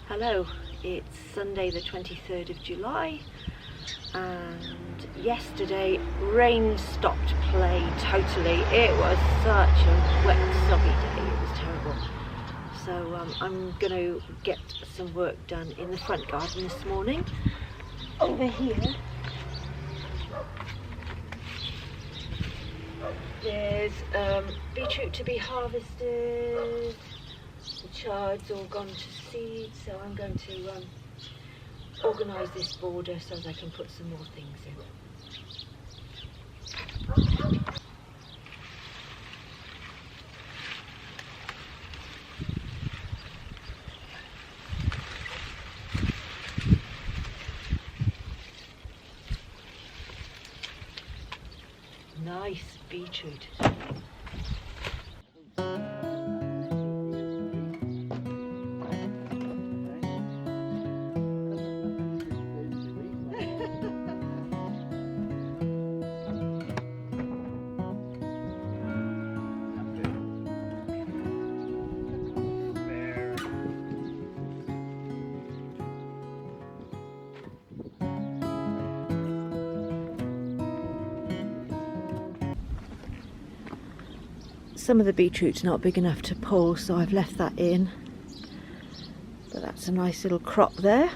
Hello, it's Sunday the 23rd of July and yesterday rain stopped play totally. It was such a wet, soggy day, it was terrible. So I'm going to get some work done in the front garden this morning. Over here there's beetroot to be harvested. The chard's all gone to seed, so I'm going to organise this border so that I can put some more things in. Nice beetroot. Some of the beetroot's not big enough to pull, so I've left that in. But that's a nice little crop there.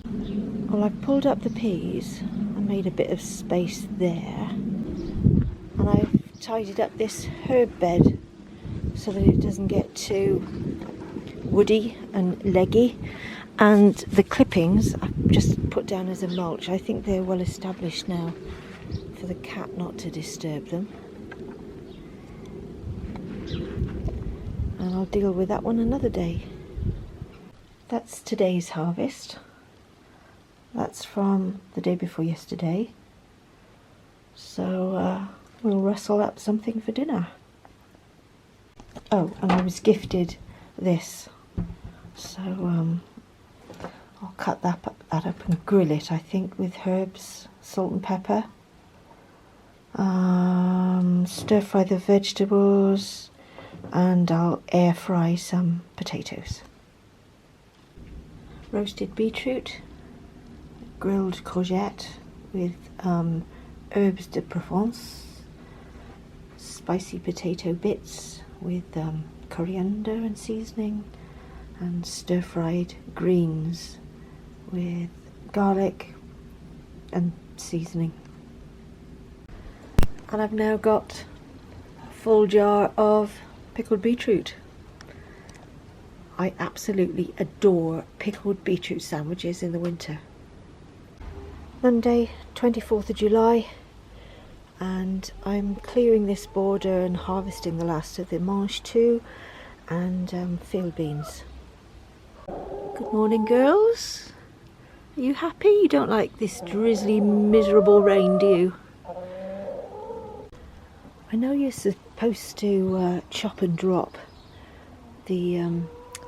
Well, I've pulled up the peas and made a bit of space there. And I've tidied up this herb bed so that it doesn't get too woody and leggy. And the clippings I've just put down as a mulch. I think they're well established now for the cat not to disturb them. And I'll deal with that one another day. That's today's harvest. That's from the day before yesterday. So we'll rustle up something for dinner. Oh, and I was gifted this. So I'll cut that up and grill it, I think, with herbs, salt and pepper. Stir fry the vegetables. And I'll air fry some potatoes. Roasted beetroot, grilled courgette with herbes de Provence, spicy potato bits with coriander and seasoning, and stir-fried greens with garlic and seasoning. And I've now got a full jar of pickled beetroot. I absolutely adore pickled beetroot sandwiches in the winter. Monday, 24th of July, and I'm clearing this border and harvesting the last of the mange tout and field beans. Good morning, girls. Are you happy? You don't like this drizzly, miserable rain, do you? I know you're supposed to chop and drop the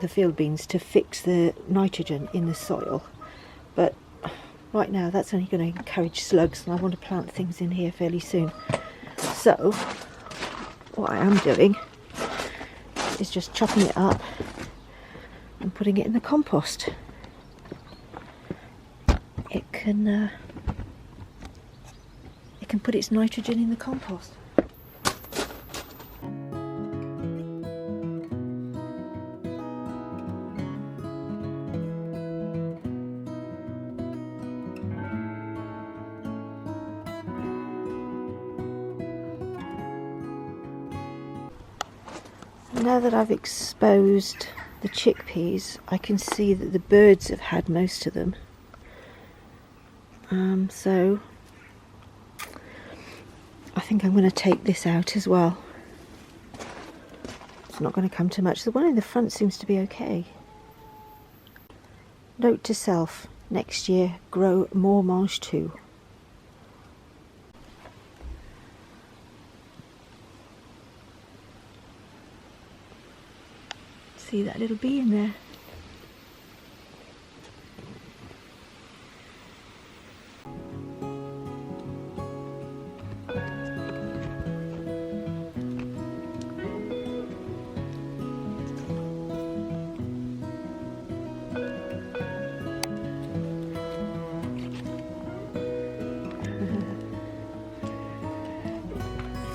field beans to fix the nitrogen in the soil, but right now that's only going to encourage slugs, and I want to plant things in here fairly soon. So what I am doing is just chopping it up and putting it in the compost. It can put its nitrogen in the compost. Now that I've exposed the chickpeas, I can see that the birds have had most of them. So I think I'm going to take this out as well. It's not going to come to much. The one in the front seems to be okay. Note to self, next year grow more mange tout. See that little bee in there?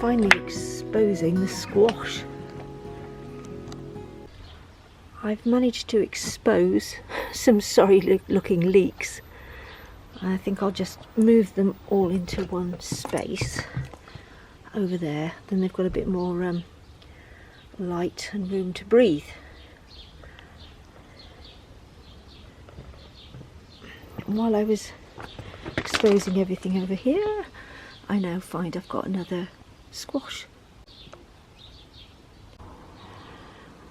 finally exposing the squash. I've managed to expose some sorry looking leeks. I think I'll just move them all into one space over there, then they've got a bit more light and room to breathe. And while I was exposing everything over here, I now find I've got another squash.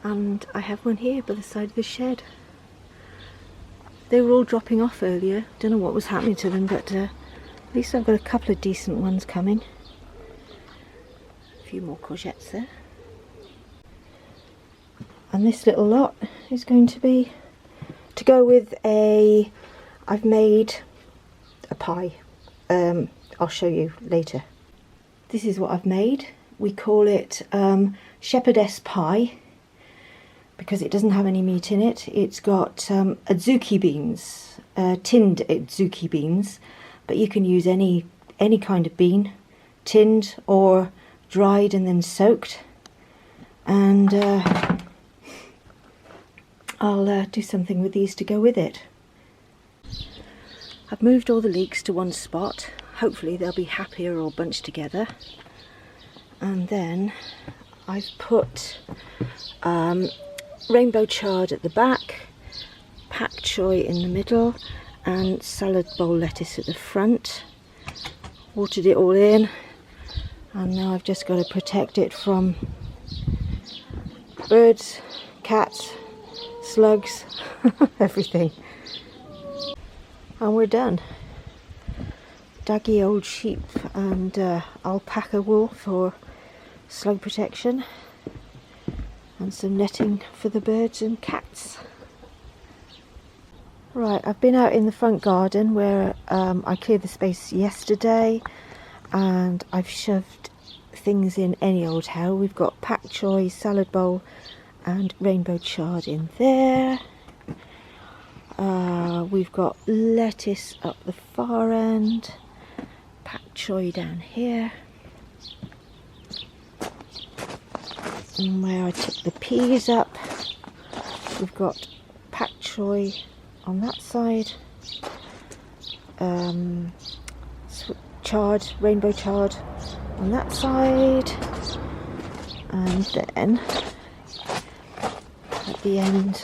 And I have one here by the side of the shed. They were all dropping off earlier. Don't know what was happening to them, but at least I've got a couple of decent ones coming. A few more courgettes there. And this little lot is going to be to go with I've made a pie. I'll show you later. This is what I've made. We call it shepherdess pie because it doesn't have any meat in it. It's got adzuki beans, tinned adzuki beans, but you can use any kind of bean, tinned or dried and then soaked. And I'll do something with these to go with it. I've moved all the leeks to one spot. Hopefully they'll be happier all bunched together. And then I've put rainbow chard at the back, pak choy in the middle, and salad bowl lettuce at the front. Watered it all in, and now I've just got to protect it from birds, cats, slugs, everything. And we're done. Daggy old sheep and alpaca wool for slug protection, and some netting for the birds and cats. Right, I've been out in the front garden where I cleared the space yesterday, and I've shoved things in any old how. We've got pak choy, salad bowl and rainbow chard in there. We've got lettuce up the far end, pak choy down here, and where I took the peas up, we've got pak choy on that side, chard, rainbow chard on that side, and then at the end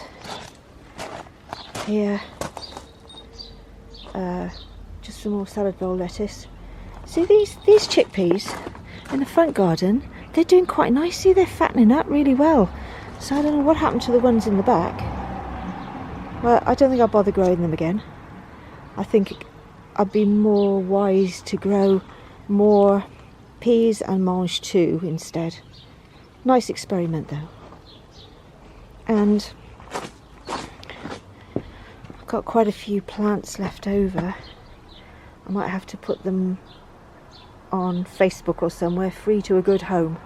here, just some more salad bowl lettuce. See these chickpeas in the front garden, they're doing quite nicely, they're fattening up really well. So I don't know what happened to the ones in the back. Well, I don't think I'll bother growing them again. I think I'd be more wise to grow more peas and mange tout instead. Nice experiment though. And I've got quite a few plants left over. I might have to put them on Facebook or somewhere, free to a good home,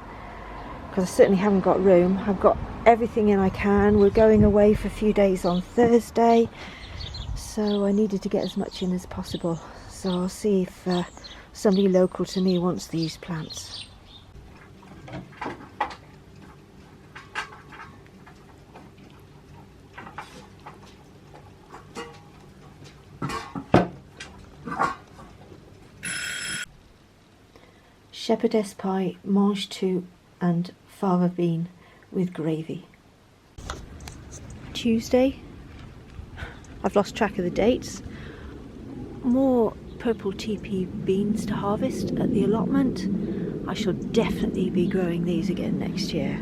because I certainly haven't got room. I've got everything in I can. We're going away for a few days on Thursday, so I needed to get as much in as possible. So I'll see if somebody local to me wants these plants. Shepherdess pie, mange tout and fava bean with gravy. Tuesday, I've lost track of the dates. More purple TP beans to harvest at the allotment. I shall definitely be growing these again next year.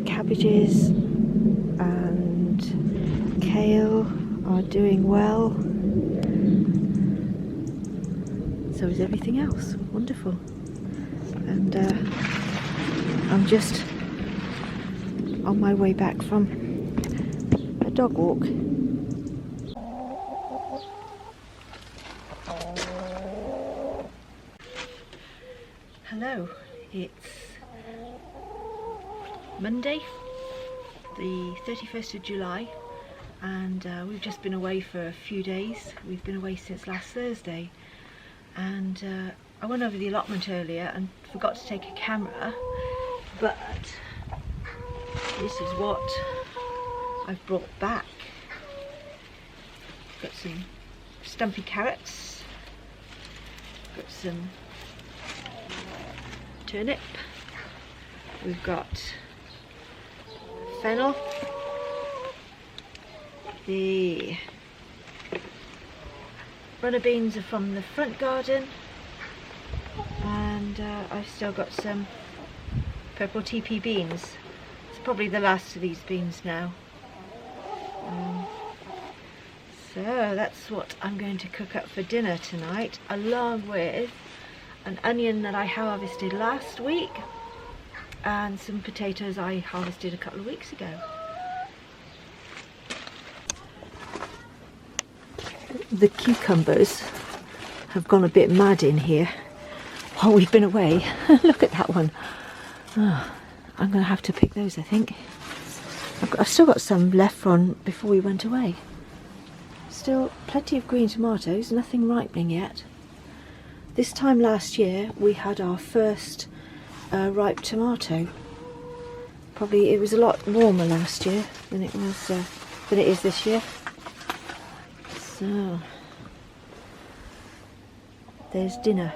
Cabbages and kale are doing well. So is everything else. Wonderful. And I'm just on my way back from a dog walk. Hello, it's Monday, the 31st of July, and we've just been away for a few days. We've been away since last Thursday, and I went over the allotment earlier and forgot to take a camera, but this is what I've brought back. Got some stumpy carrots, got some turnip, we've got fennel, the runner beans are from the front garden, and I've still got some purple TP beans. It's probably the last of these beans now. So that's what I'm going to cook up for dinner tonight, along with an onion that I harvested last week and some potatoes I harvested a couple of weeks ago. The cucumbers have gone a bit mad in here while we've been away. Look at that one. Oh, I'm going to have to pick those, I think. I've still got some left from before we went away. Still plenty of green tomatoes, nothing ripening yet. This time last year we had our first ripe tomato. Probably it was a lot warmer last year than it is this year. So there's dinner.